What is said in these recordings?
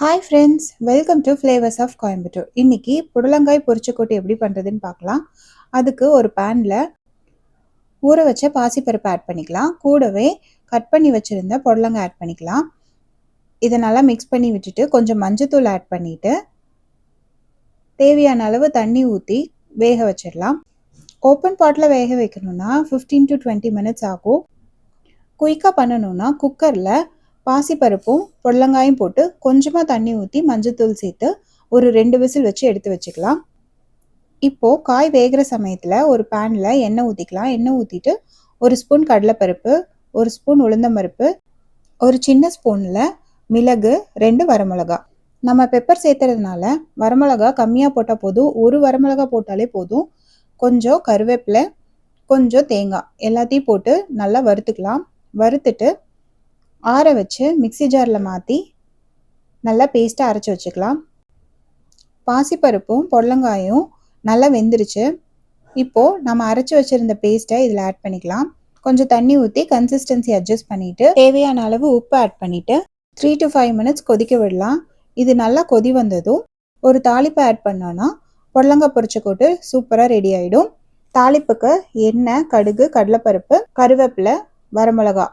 Hi friends, welcome to flavours of Coimbatore. இன்னைக்கு புடலங்காய் பொரிச்சக்கொட்டை எப்படி பண்ணுறதுன்னு பார்க்கலாம். அதுக்கு ஒரு பேனில் ஊற வச்ச பாசிப்பருப்பு ஆட் பண்ணிக்கலாம். கூடவே கட் பண்ணி வச்சுருந்த புடலங்காய் ஆட் பண்ணிக்கலாம். இதை நல்லா மிக்ஸ் பண்ணி விட்டுட்டு கொஞ்சம் மஞ்சத்தூள் ஆட் பண்ணிவிட்டு தேவையான அளவு தண்ணி ஊற்றி வேக வச்சிடலாம். ஓப்பன் பாட்டில் வேக வைக்கணும்னா 15 to 20 மினிட்ஸ் ஆகும். குயிக்காக பண்ணணும்னா குக்கரில் பாசிப்பருப்பும் புடலங்காயும் போட்டு கொஞ்சமாக தண்ணி ஊற்றி மஞ்சத்தூள் சேர்த்து ஒரு 2 விசில் வச்சு எடுத்து வச்சுக்கலாம். இப்போது காய் வேகிற சமயத்தில் ஒரு பேனில் எண்ணெய் ஊற்றிக்கலாம். எண்ணெய் ஊற்றிட்டு ஒரு ஸ்பூன் கடலைப்பருப்பு, ஒரு ஸ்பூன் உளுந்தம்பருப்பு, ஒரு சின்ன ஸ்பூனில் மிளகு, 2 வரமிளகா. நம்ம பெப்பர் சேர்த்துறதுனால வரமிளகா கம்மியாக போட்டால் போதும். ஒரு வரமிளகா போட்டாலே போதும். கொஞ்சம் கருவேப்பிலை, கொஞ்சம் தேங்காய் எல்லாத்தையும் போட்டு நல்லா வறுத்துக்கலாம். வறுத்துட்டு ஆற வச்சு மிக்ஸி ஜாரில் மாற்றி நல்லா பேஸ்ட்டாக அரைச்சி வச்சுக்கலாம். பாசிப்பருப்பும் புடலங்காயும் நல்லா வெந்துருச்சு. இப்போது நம்ம அரைச்சி வச்சுருந்த பேஸ்ட்டை இதில் ஆட் பண்ணிக்கலாம். கொஞ்சம் தண்ணி ஊற்றி கன்சிஸ்டன்சி அட்ஜஸ்ட் பண்ணிவிட்டு தேவையான அளவு உப்பு ஆட் பண்ணிவிட்டு 3 to 5 மினிட்ஸ் கொதிக்க விடலாம். இது நல்லா கொதி வந்ததும் ஒரு தாளிப்பை ஆட் பண்ணோன்னா புடலங்காய் பொரிச்சக்கொட்டை சூப்பராக ரெடி ஆகிடும். தாளிப்புக்கு எண்ணெய், கடுகு, கடலைப்பருப்பு, கருவேப்பிலை, வரமிளகா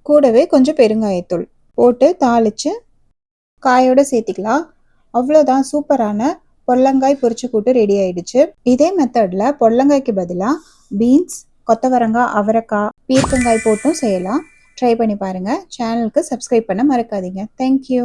கூடவே கொஞ்சம் பெருங்காயத்தூள் போட்டு தாளித்து காயோடு சேர்த்திக்கலாம். அவ்வளோதான், சூப்பரான புடலங்காய் பொரிச்சக்கூட்டு ரெடி ஆயிடுச்சு. இதே மெத்தடில் புடலங்காய்க்கு பதிலாக பீன்ஸ், கொத்தவரங்காய், அவரைக்காய், பீர்க்கங்காய் போட்டும் செய்யலாம். ட்ரை பண்ணி பாருங்கள். சேனலுக்கு சப்ஸ்கிரைப் பண்ண மறக்காதீங்க. தேங்க்யூ.